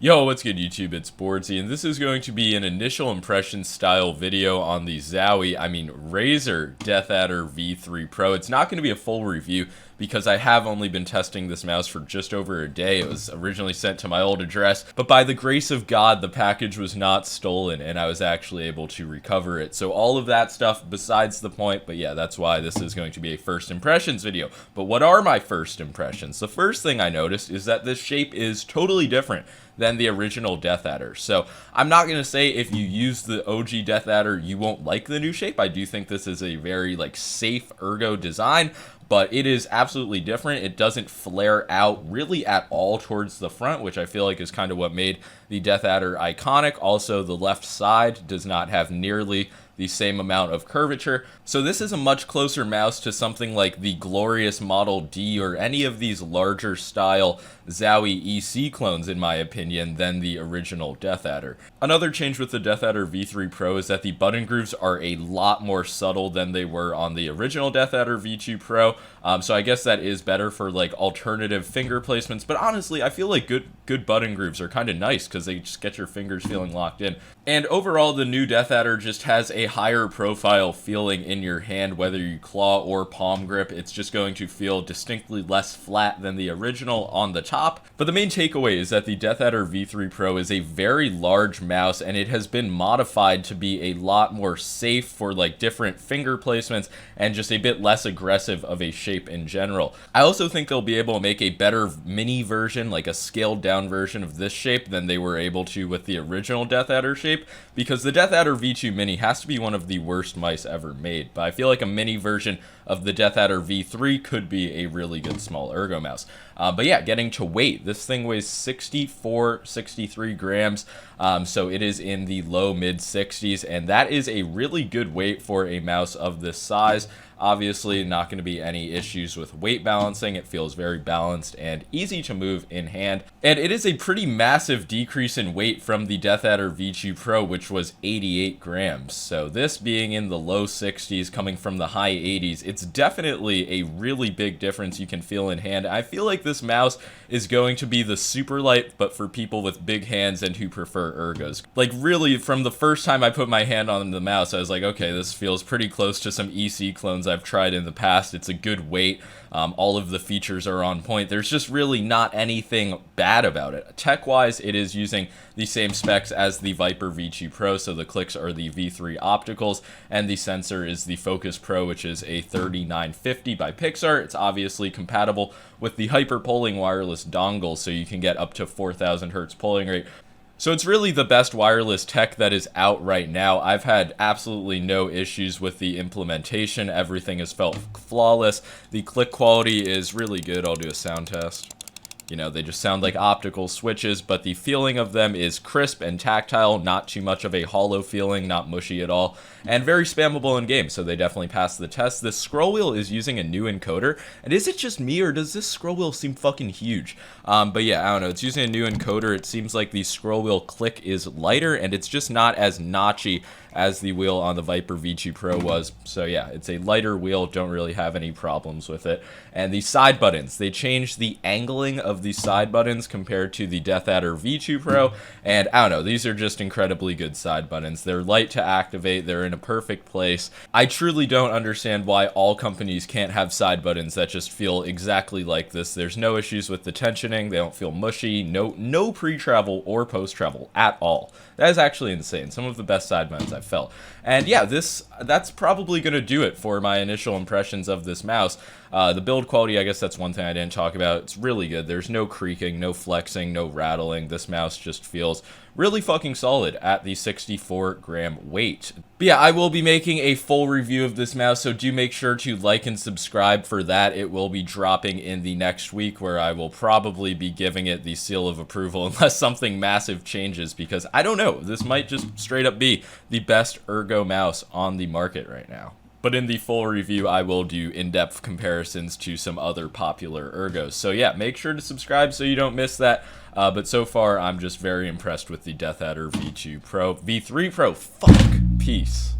Yo, what's good YouTube? It's boardzy, and this is going to be an initial impression style video on the Razer Deathadder V3 Pro. It's not going to be a full review because I have only been testing this mouse for just over a day. It was originally sent to my old address, but by the grace of God, the package was not stolen and I was actually able to recover it. So all of that stuff besides the point, but yeah, that's why this is going to be a first impressions video. But what are my first impressions? The first thing I noticed is that this shape is totally different than the original Deathadder. So I'm not going to say if you use the OG Deathadder you won't like the new shape. I do think this is a very safe ergo design, but it is absolutely different. It doesn't flare out really at all towards the front, which I feel like is kind of what made the Deathadder iconic. Also, the left side does not have nearly the same amount of curvature. So this is a much closer mouse to something like the glorious Model D or any of these larger style Zowie EC clones, in my opinion, than the original Deathadder. Another change with the Deathadder V3 Pro is that the button grooves are a lot more subtle than they were on the original Deathadder V2 Pro. So I guess that is better for alternative finger placements, but honestly I feel like good button grooves are kind of nice because they just get your fingers feeling locked in. And overall, the new Deathadder just has a higher profile feeling in your hand, whether you claw or palm grip. It's just going to feel distinctly less flat than the original on the top. But the main takeaway is that the Deathadder V3 Pro is a very large mouse, and it has been modified to be a lot more safe for different finger placements and just a bit less aggressive of a shape in general. I also think they'll be able to make a better mini version, like a scaled down version of this shape, than they were able to with the original Deathadder shape, because the Deathadder V2 Mini has to be one of the worst mice ever made, but I feel like a mini version of the Deathadder V3 could be a really good small ergo mouse. But yeah, getting to weight, this thing weighs 63 grams, so it is in the low mid 60s, and that is a really good weight for a mouse of this size. Obviously, not going to be any issues with weight balancing. It feels very balanced and easy to move in hand. And it is a pretty massive decrease in weight from the Deathadder V2 Pro, which was 88 grams. So this being in the low 60s, coming from the high 80s, it's definitely a really big difference you can feel in hand. I feel like this mouse is going to be the super light, but for people with big hands and who prefer ergos. Really, from the first time I put my hand on the mouse, I was like, okay, this feels pretty close to some EC clones I've tried in the past. It's a good weight. All of the features are on point. There's just really not anything bad about it. Tech-wise, it is using the same specs as the Viper V2 Pro, so the clicks are the V3 opticals, and the sensor is the Focus Pro, which is a 3950 by Pixar. It's obviously compatible with the hyper-polling wireless dongle, so you can get up to 4000 hertz polling rate. So it's really the best wireless tech that is out right now. I've had absolutely no issues with the implementation. Everything has felt flawless. The click quality is really good. I'll do a sound test. You know, they just sound like optical switches, but the feeling of them is crisp and tactile, not too much of a hollow feeling, not mushy at all, and very spammable in game, so they definitely passed the test. This scroll wheel is using a new encoder, and is it just me, or does this scroll wheel seem fucking huge? But yeah, I don't know, it's using a new encoder. It seems like the scroll wheel click is lighter, and it's just not as notchy as the wheel on the Viper V2 Pro was. So yeah, it's a lighter wheel, don't really have any problems with it. And the side buttons, they changed the angling of the side buttons compared to the Deathadder V2 Pro, and I don't know, these are just incredibly good side buttons. They're light to activate, they're in a perfect place. I truly don't understand why all companies can't have side buttons that just feel exactly like this. There's no issues with the tensioning, they don't feel mushy, no pre-travel or post-travel at all. That is actually insane. Some of the best side buttons I've felt. And yeah, that's probably going to do it for my initial impressions of this mouse. The build quality, I guess that's one thing I didn't talk about. It's really good. There's no creaking, no flexing, no rattling. This mouse just feels really fucking solid at the 64 gram weight. But yeah, I will be making a full review of this mouse, so do make sure to like and subscribe for that. It will be dropping in the next week, where I will probably be giving it the seal of approval unless something massive changes, because I don't know, this might just straight up be the best ergo mouse on the market right now. But in the full review, I will do in-depth comparisons to some other popular ergos. So yeah, make sure to subscribe so you don't miss that. But so far, I'm just very impressed with the Deathadder V3 Pro. Fuck. Peace.